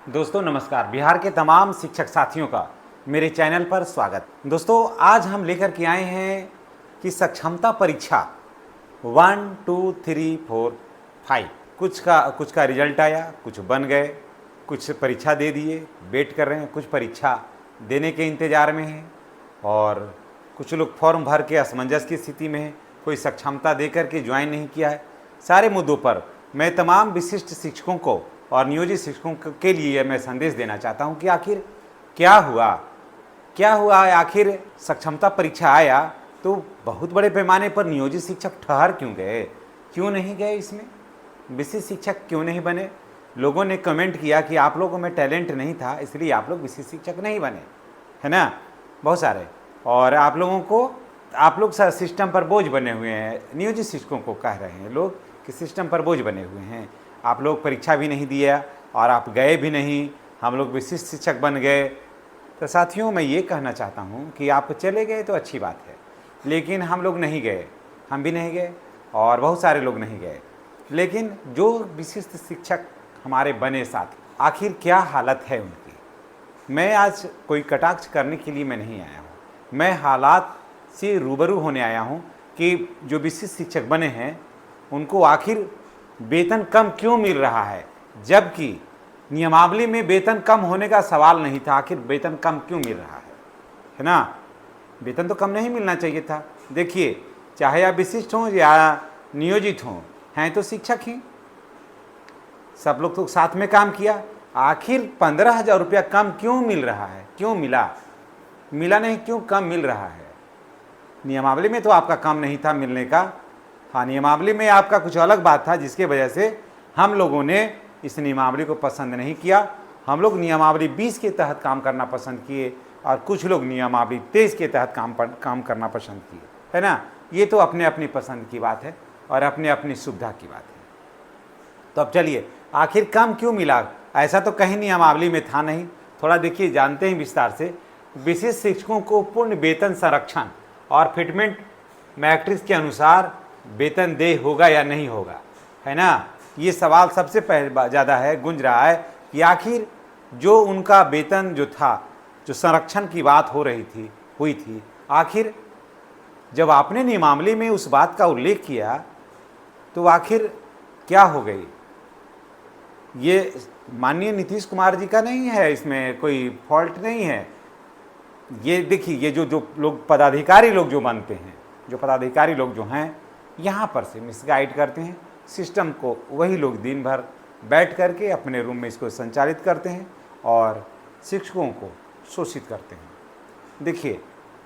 दोस्तों नमस्कार। बिहार के तमाम शिक्षक साथियों का मेरे चैनल पर स्वागत। दोस्तों आज हम लेकर के आए हैं कि सक्षमता परीक्षा 1 2 3 4 5 कुछ का रिजल्ट आया, कुछ बन गए, कुछ परीक्षा दे दिए, वेट कर रहे हैं, कुछ परीक्षा देने के इंतज़ार में हैं और कुछ लोग फॉर्म भर के असमंजस की स्थिति में हैं, कोई सक्षमता दे करके ज्वाइन नहीं किया है। सारे मुद्दों पर मैं तमाम विशिष्ट शिक्षकों को और नियोजित शिक्षकों के लिए मैं संदेश देना चाहता हूं कि आखिर क्या हुआ आखिर सक्षमता परीक्षा आया तो बहुत बड़े पैमाने पर नियोजित शिक्षक ठहर क्यों नहीं गए, इसमें विशिष्ट शिक्षक क्यों नहीं बने। लोगों ने कमेंट किया कि आप लोगों में टैलेंट नहीं था इसलिए आप लोग विशिष्ट शिक्षक नहीं बने, है ना, बहुत सारे। और आप लोग सिस्टम पर बोझ बने हुए हैं। नियोजित शिक्षकों को कह रहे हैं लोग कि सिस्टम पर बोझ बने हुए हैं, आप लोग परीक्षा भी नहीं दिया और आप गए भी नहीं, हम लोग विशिष्ट शिक्षक बन गए। तो साथियों मैं ये कहना चाहता हूँ कि आप चले गए तो अच्छी बात है, लेकिन हम लोग नहीं गए, हम भी नहीं गए और बहुत सारे लोग नहीं गए। लेकिन जो विशिष्ट शिक्षक हमारे बने साथी, आखिर क्या हालत है उनकी। मैं आज कोई कटाक्ष करने के लिए मैं नहीं आया हूँ, मैं हालात से रूबरू होने आया हूँ कि जो विशिष्ट शिक्षक बने हैं उनको आखिर वेतन कम क्यों मिल रहा है, जबकि नियमावली में वेतन कम होने का सवाल नहीं था। आखिर वेतन कम क्यों मिल रहा है ना, वेतन तो कम नहीं मिलना चाहिए था। देखिए, चाहे आप विशिष्ट हों या नियोजित हों, हैं तो शिक्षक ही, सब लोग तो साथ में काम किया। आखिर 15,000 रुपया कम क्यों मिल रहा है, क्यों मिला नहीं, क्यों कम मिल रहा है। नियमावली में तो आपका काम नहीं था मिलने का, हाँ नियमावली में आपका कुछ अलग बात था जिसके वजह से हम लोगों ने इस नियमावली को पसंद नहीं किया। हम लोग नियमावली 20 के तहत काम करना पसंद किए और कुछ लोग नियमावली 23 के तहत काम करना पसंद किए, है ना। ये तो अपने अपनी पसंद की बात है और अपने अपनी सुविधा की बात है। तो अब चलिए, आखिर कम क्यों मिला, ऐसा तो कहीं नियमावली में था नहीं। थोड़ा देखिए, जानते हैं विस्तार से। विशिष्ट शिक्षकों को पूर्ण वेतन संरक्षण और फिटमेंट मैट्रिक्स के अनुसार वेतन दे होगा या नहीं होगा, है ना। ये सवाल सबसे पहले ज़्यादा है, गूंज रहा है कि आखिर जो उनका वेतन जो था, जो संरक्षण की बात हुई थी, आखिर जब आपने नियमावली में उस बात का उल्लेख किया तो आखिर क्या हो गई। ये माननीय नीतीश कुमार जी का नहीं है, इसमें कोई फॉल्ट नहीं है। ये देखिए, ये जो लोग पदाधिकारी लोग जो बनते हैं, जो पदाधिकारी लोग जो हैं यहाँ पर से मिसगाइड करते हैं सिस्टम को। वही लोग दिन भर बैठ करके अपने रूम में इसको संचालित करते हैं और शिक्षकों को शोषित करते हैं। देखिए,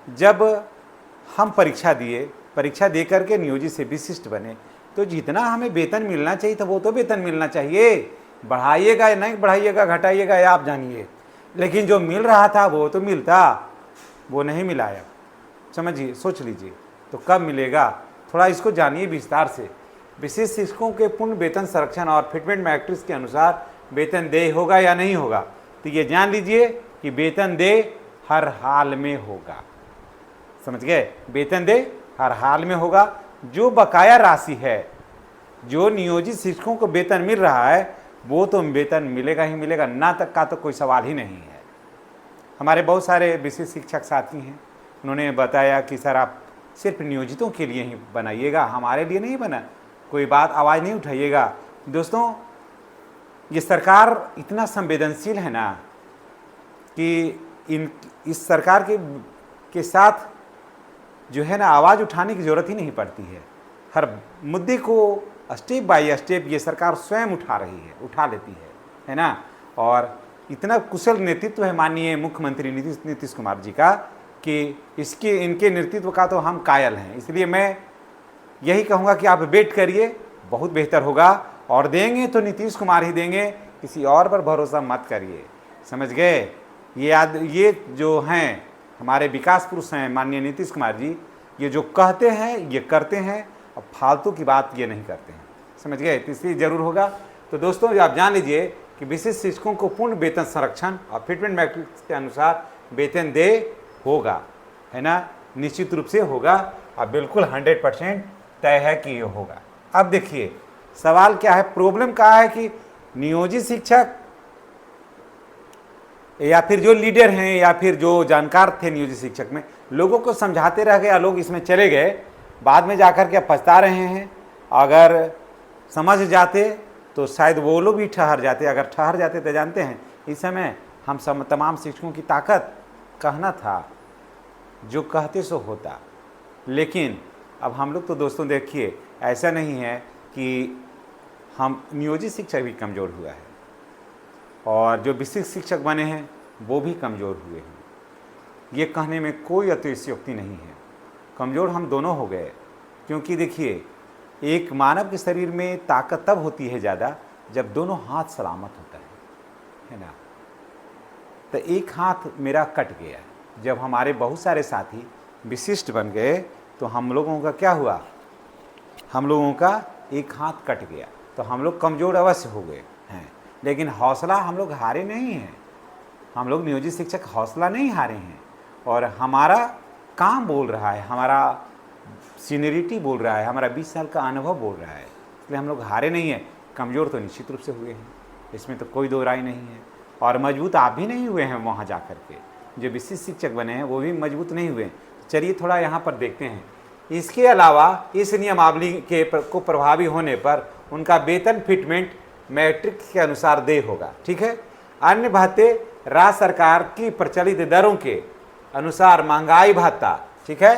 जब हम परीक्षा दे करके नियोजित से विशिष्ट बने तो जितना हमें वेतन मिलना चाहिए था वो तो वेतन मिलना चाहिए। बढ़ाइएगा या नहीं बढ़ाइएगा, घटाइएगा या आप जानिए, लेकिन जो मिल रहा था वो तो मिलता, वो नहीं मिला है। समझिए, सोच लीजिए, तो कब मिलेगा, थोड़ा इसको जानिए विस्तार से। विशिष्ट शिक्षकों के पूर्ण वेतन संरक्षण और फिटमेंट मैट्रिक्स के अनुसार वेतन दे होगा या नहीं होगा, तो ये जान लीजिए कि वेतन दे हर हाल में होगा। समझ गए, वेतन दे हर हाल में होगा। जो बकाया राशि है, जो नियोजित शिक्षकों को वेतन मिल रहा है वो तो वेतन मिलेगा ही मिलेगा, ना तक का तो कोई सवाल ही नहीं है। हमारे बहुत सारे विशिष्ट शिक्षक साथी हैं, उन्होंने बताया कि सर आप सिर्फ नियोजितों के लिए ही बनाइएगा, हमारे लिए नहीं बना, कोई बात आवाज़ नहीं उठाइएगा। दोस्तों, ये सरकार इतना संवेदनशील है ना कि इस सरकार के साथ जो है ना आवाज़ उठाने की ज़रूरत ही नहीं पड़ती है। हर मुद्दे को स्टेप बाय स्टेप ये सरकार स्वयं उठा लेती है ना। और इतना कुशल नेतृत्व है माननीय मुख्यमंत्री नीतीश कुमार जी का कि इनके नेतृत्व का तो हम कायल हैं। इसलिए मैं यही कहूँगा कि आप वेट करिए, बहुत बेहतर होगा। और देंगे तो नीतीश कुमार ही देंगे, किसी और पर भरोसा मत करिए, समझ गए। ये जो हैं हमारे विकास पुरुष हैं माननीय नीतीश कुमार जी, ये जो कहते हैं ये करते हैं, अब फालतू की बात ये नहीं करते हैं, समझ गए। तो इसलिए ज़रूर होगा। तो दोस्तों, आप जान लीजिए कि विशिष्ट शिक्षकों को पूर्ण वेतन संरक्षण और फिटमेंट मैट्रिक्स के अनुसार वेतन दे होगा, है ना, निश्चित रूप से होगा। अब बिल्कुल 100% तय है कि ये होगा। अब देखिए, सवाल क्या है, प्रॉब्लम क्या है कि नियोजित शिक्षक या फिर जो लीडर हैं या फिर जो जानकार थे नियोजित शिक्षक में, लोगों को समझाते रह गए या लोग इसमें चले गए, बाद में जाकर के पछता रहे हैं। अगर समझ जाते तो शायद वो लोग भी ठहर जाते, अगर ठहर जाते तो जानते हैं इस समय हम सब तमाम शिक्षकों की ताकत कहना था, जो कहते सो होता। लेकिन अब हम लोग तो दोस्तों देखिए, ऐसा नहीं है कि हम नियोजित शिक्षक भी कमज़ोर हुआ है और जो विशिष्ट शिक्षक बने हैं वो भी कमज़ोर हुए हैं। ये कहने में कोई अतिशयोक्ति नहीं है, कमज़ोर हम दोनों हो गए। क्योंकि देखिए, एक मानव के शरीर में ताकत तब होती है ज़्यादा जब दोनों हाथ सलामत होता है ना। तो एक हाथ मेरा कट गया, जब हमारे बहुत सारे साथी विशिष्ट बन गए तो हम लोगों का क्या हुआ, हम लोगों का एक हाथ कट गया, तो हम लोग कमज़ोर अवश्य हो गए हैं। लेकिन हौसला हम लोग हारे नहीं हैं, हम लोग नियोजित शिक्षक हौसला नहीं हारे हैं। और हमारा काम बोल रहा है, हमारा सीनियरिटी बोल रहा है, हमारा 20 साल का अनुभव बोल रहा है, इसलिए हम लोग हारे नहीं हैं। कमज़ोर तो निश्चित रूप से हुए हैं, इसमें तो कोई दो राय नहीं है। और मजबूत आप भी नहीं हुए हैं वहाँ जा कर के, जो विशिष्ट शिक्षक बने हैं वो भी मजबूत नहीं हुए। चलिए थोड़ा यहाँ पर देखते हैं। इसके अलावा इस नियमावली के को प्रभावी होने पर उनका वेतन फिटमेंट मैट्रिक्स के अनुसार देय होगा, ठीक है। अन्य भत्ते राज्य सरकार की प्रचलित दरों के अनुसार महंगाई भत्ता, ठीक है,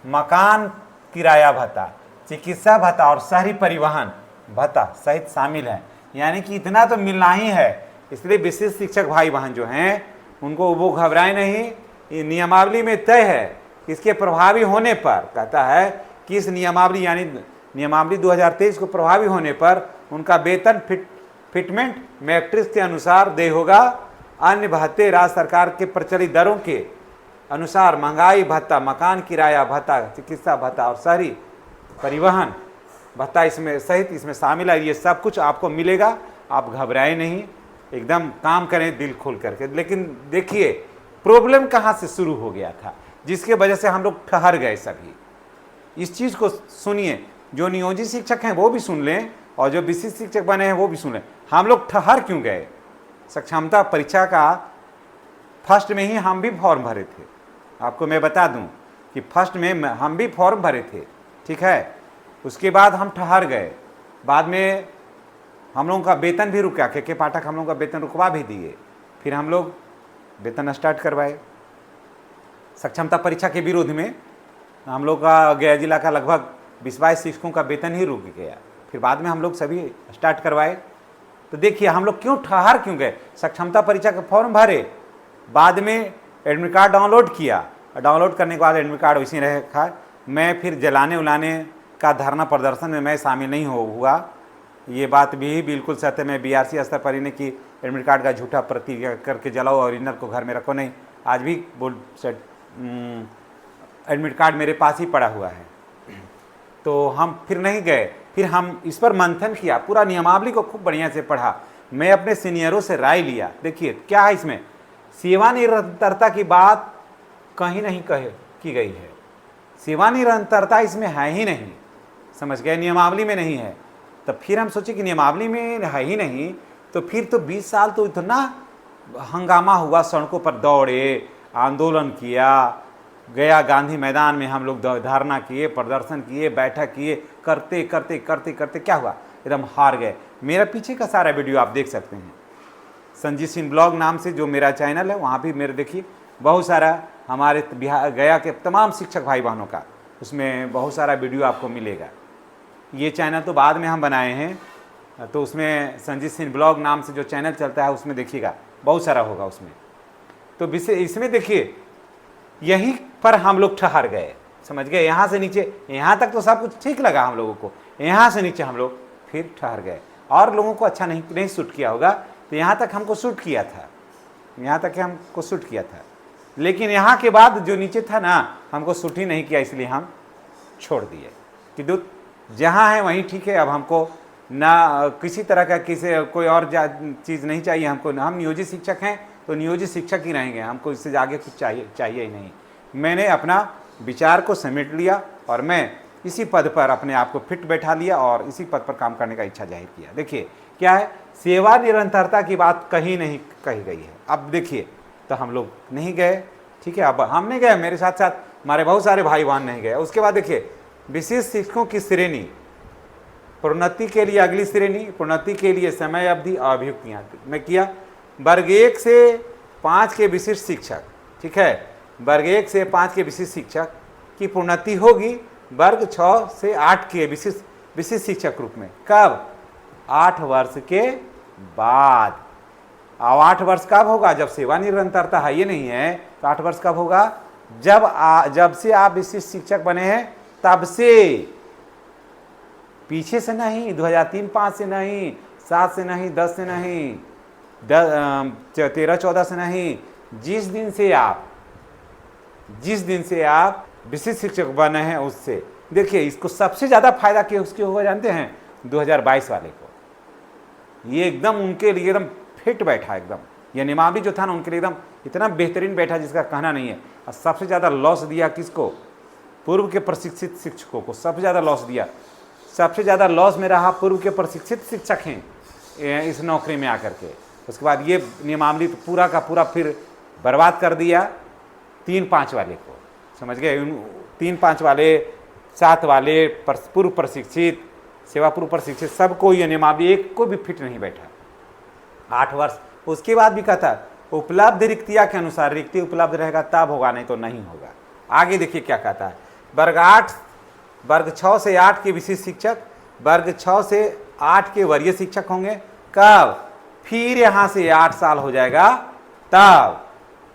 मकान किराया भत्ता, चिकित्सा भत्ता और शहरी परिवहन भत्ता सहित शामिल है। यानी कि इतना तो मिलना ही है। इसलिए विशिष्ट शिक्षक भाई बहन जो हैं उनको वो घबराए नहीं, ये नियमावली में तय है। इसके प्रभावी होने पर कहता है कि इस नियमावली यानी नियमावली 2023 को प्रभावी होने पर उनका वेतन फिटमेंट मैट्रिक्स के अनुसार देय होगा। अन्य भत्ते राज्य सरकार के प्रचलित दरों के अनुसार महंगाई भत्ता, मकान किराया भत्ता, चिकित्सा भत्ता और शहरी परिवहन भत्ता इसमें सहित इसमें शामिल है। ये सब कुछ आपको मिलेगा, आप घबराए नहीं, एकदम काम करें दिल खोल करके। लेकिन देखिए प्रॉब्लम कहाँ से शुरू हो गया था, जिसके वजह से हम लोग ठहर गए सभी। इस चीज़ को सुनिए, जो नियोजित शिक्षक हैं वो भी सुन लें और जो विशिष्ट शिक्षक बने हैं वो भी सुन लें। हम लोग ठहर क्यों गए? सक्षमता परीक्षा का फर्स्ट में ही हम भी फॉर्म भरे थे। आपको मैं बता दूं कि फर्स्ट में हम भी फॉर्म भरे थे, ठीक है। उसके बाद हम ठहर गए, बाद में हम लोगों का वेतन भी रुका, के पाठक हम लोगों का वेतन रुकवा भी दिए, फिर हम लोग वेतन स्टार्ट करवाए। सक्षमता परीक्षा के विरोध में हम लोग का गया जिला का लगभग 20-22 शिक्षकों का वेतन ही रुक गया, फिर बाद में हम लोग सभी स्टार्ट करवाए। तो देखिए हम लोग क्यों ठहर क्यों गए? सक्षमता परीक्षा का फॉर्म भरे, बाद में एडमिट कार्ड डाउनलोड किया, डाउनलोड करने के बाद एडमिट कार्ड वैसे रखा। मैं फिर जलाने उलाने का धरना प्रदर्शन में मैं शामिल नहीं हुआ, ये बात भी बिल्कुल सत्य। मैं BRC स्तर पर ही नहीं कि एडमिट कार्ड का झूठा प्रति करके जलाओ और ओरिजिनल को घर में रखो, नहीं। आज भी एडमिट कार्ड मेरे पास ही पड़ा हुआ है। तो हम फिर नहीं गए, फिर हम इस पर मंथन किया, पूरा नियमावली को खूब बढ़िया से पढ़ा। मैं अपने सीनियरों से राय लिया। देखिए क्या है इसमें, सेवानिरंतरता की बात कहीं नहीं की गई है। सेवानिरंतरता इसमें है ही नहीं, समझ गए, नियमावली में नहीं है। तो फिर हम सोचे कि नियमावली में है ही नहीं, तो फिर तो 20 साल तो इतना हंगामा हुआ, सड़कों पर दौड़े, आंदोलन किया, गया गांधी मैदान में हम लोग धरना किए, प्रदर्शन किए, बैठक किए, करते करते करते करते क्या हुआ, एकदम हार गए। मेरा पीछे का सारा वीडियो आप देख सकते हैं, संजीव सिंह ब्लॉग नाम से जो मेरा चैनल है, वहाँ भी मेरे देखिए बहुत सारा हमारे बिहार गया के तमाम शिक्षक भाई बहनों का, उसमें बहुत सारा वीडियो आपको मिलेगा। ये चैनल तो बाद में हम बनाए हैं, तो उसमें संजीव सिंह ब्लॉग नाम से जो चैनल चलता है उसमें देखिएगा, बहुत सारा होगा उसमें। तो इसमें देखिए यहीं पर हम लोग ठहर गए, समझ गए। यहाँ से नीचे, यहाँ तक तो सब कुछ ठीक लगा हम लोगों को, यहाँ से नीचे हम लोग फिर ठहर गए। और लोगों को अच्छा नहीं सूट किया होगा, तो यहाँ तक हमको सूट किया था, यहाँ तक हमको सूट किया था। लेकिन यहाँ के बाद जो नीचे था ना, हमको सूट ही नहीं किया, इसलिए हम छोड़ दिए कि जहाँ है वहीं ठीक है। अब हमको ना किसी तरह का कोई और चीज़ नहीं चाहिए हमको। हम नियोजित शिक्षक हैं तो नियोजित शिक्षक ही रहेंगे, हमको इससे आगे कुछ चाहिए ही नहीं। मैंने अपना विचार को समेट लिया और मैं इसी पद पर अपने आप को फिट बैठा लिया और इसी पद पर काम करने का इच्छा जाहिर किया। देखिए क्या है, सेवा निरंतरता की बात कहीं नहीं कही गई है। अब देखिए, तो हम लोग नहीं गए, ठीक है, अब हम नहीं गए, मेरे साथ साथ हमारे बहुत सारे भाई बहन नहीं गए। उसके बाद देखिए, विशिष्ट शिक्षकों की श्रेणी, प्रोन्नति के लिए अगली श्रेणी, प्रोन्नति के लिए समय अवधि और अभियुक्तियाँ मैं किया। वर्ग 1 से 5 के विशिष्ट शिक्षक, ठीक है, वर्ग 1 से 5 के विशिष्ट शिक्षक की प्रोन्नति होगी वर्ग 6 से 8 के विशिष्ट शिक्षक रूप में। कब? 8 वर्ष के बाद। अब 8 वर्ष कब होगा? जब सेवा निरंतरता है, ये नहीं है, तो 8 वर्ष कब होगा? जब से आप विशिष्ट शिक्षक बने हैं तब से, पीछे से नहीं, 2003-05 से नहीं, 7 से नहीं, 10 से नहीं, 13-14 से नहीं, जिस दिन से आप विशिष्ट शिक्षक बने हैं उससे। देखिए, इसको सबसे ज़्यादा फायदा उसके होगा जानते हैं? 2022 वाले को। ये एकदम उनके लिए एकदम फिट बैठा, एकदम ये नियमावली जो था ना उनके लिए एकदम इतना बेहतरीन बैठा जिसका कहना नहीं है। और सबसे ज़्यादा लॉस दिया किसको? पूर्व के प्रशिक्षित शिक्षकों को सबसे ज़्यादा लॉस दिया। सबसे ज़्यादा लॉस में रहा पूर्व के प्रशिक्षित शिक्षक हैं इस नौकरी में आकर के। उसके बाद ये नियमावली तो पूरा का पूरा फिर बर्बाद कर दिया 3-5 वाले को, समझ गए? 3-5 वाले, 7 वाले पूर्व प्रशिक्षित, सेवा पूर्व प्रशिक्षित, सबको ये नियमावली एक को भी फिट नहीं बैठा। 8 वर्ष। उसके बाद भी कहता उपलब्ध रिक्तियाँ के अनुसार, रिक्ति उपलब्ध रहेगा तब होगा, नहीं तो नहीं होगा। आगे देखिए क्या कहता है, वर्ग 6 से 8 के विशिष्ट शिक्षक, वर्ग 6 से 8 के वरीय शिक्षक होंगे। कब? फिर यहाँ से 8 साल हो जाएगा तब,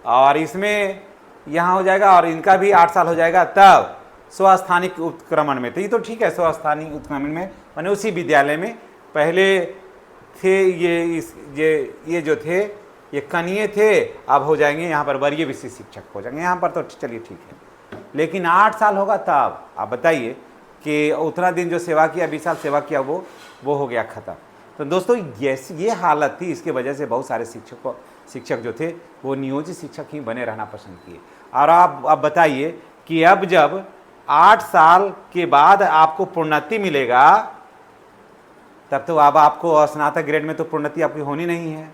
और इसमें यहाँ हो जाएगा और इनका भी 8 साल हो जाएगा तब, स्वस्थानिक उत्क्रमण में। तो ये तो ठीक है, स्वस्थानिक उत्क्रमण में मैंने उसी विद्यालय में पहले थे ये जो थे ये कनीय थे, अब हो जाएंगे यहाँ पर वरीय विशिष्ट शिक्षक हो जाएंगे। यहाँ पर तो चलिए ठीक है, लेकिन 8 साल होगा तब। आप बताइए कि उतना दिन जो सेवा किया, 20 साल सेवा किया, वो हो गया ख़त्म। तो दोस्तों ये हालत थी, इसके वजह से बहुत सारे शिक्षक जो थे वो नियोजित शिक्षक ही बने रहना पसंद किए। और आप अब बताइए कि अब जब 8 साल के बाद आपको प्रोन्नति मिलेगा, तब तो अब आपको स्नातक ग्रेड में तो प्रोन्नति आपकी होनी नहीं है।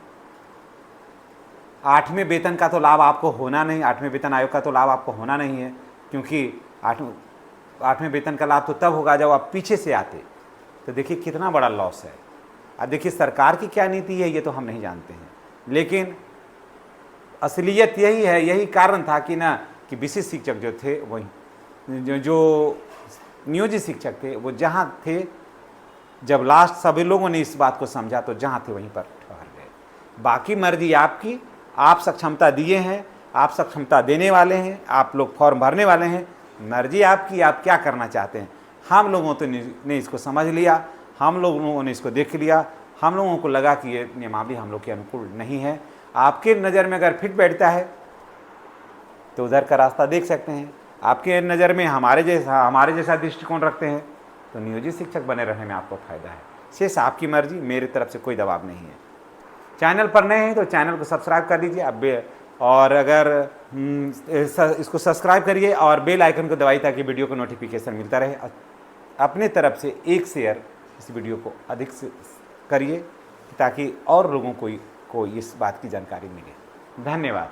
8वें वेतन का तो लाभ आपको होना नहीं, 8वें वेतन आयोग का तो लाभ आपको होना नहीं है, क्योंकि 8वें वेतन का लाभ तो तब होगा जब आप पीछे से आते। तो देखिए कितना बड़ा लॉस है। अब देखिए सरकार की क्या नीति है ये तो हम नहीं जानते हैं, लेकिन असलियत यही है, यही कारण था कि विशिष्ट शिक्षक जो थे वही जो नियोजित शिक्षक थे वो जहाँ थे, जब लास्ट सभी लोगों ने इस बात को समझा तो जहाँ थे वहीं पर ठहर गए। बाकी मर्जी आपकी, आप सक्षमता दिए हैं, आप सक्षमता देने वाले हैं, आप लोग फॉर्म भरने वाले हैं, मर्जी आपकी, आप क्या करना चाहते हैं। हम लोगों तो ने इसको समझ लिया, हम लोगों ने इसको देख लिया, हम लोगों को लगा कि ये नियमावली हम लोग के अनुकूल नहीं है। आपके नज़र में अगर फिट बैठता है तो उधर का रास्ता देख सकते हैं, आपके नज़र में हमारे जैसा दृष्टिकोण रखते हैं तो नियोजित शिक्षक बने रहने में आपको फ़ायदा है। शेष आपकी मर्जी, मेरी तरफ से कोई दबाव नहीं है। चैनल पर नए हैं तो चैनल को सब्सक्राइब कर लीजिए अब, और अगर इसको सब्सक्राइब करिए और बेल आइकन को दबाइए ताकि वीडियो को नोटिफिकेशन मिलता रहे। अपने तरफ से एक शेयर इस वीडियो को अधिक से करिए ताकि और लोगों को इस बात की जानकारी मिले। धन्यवाद।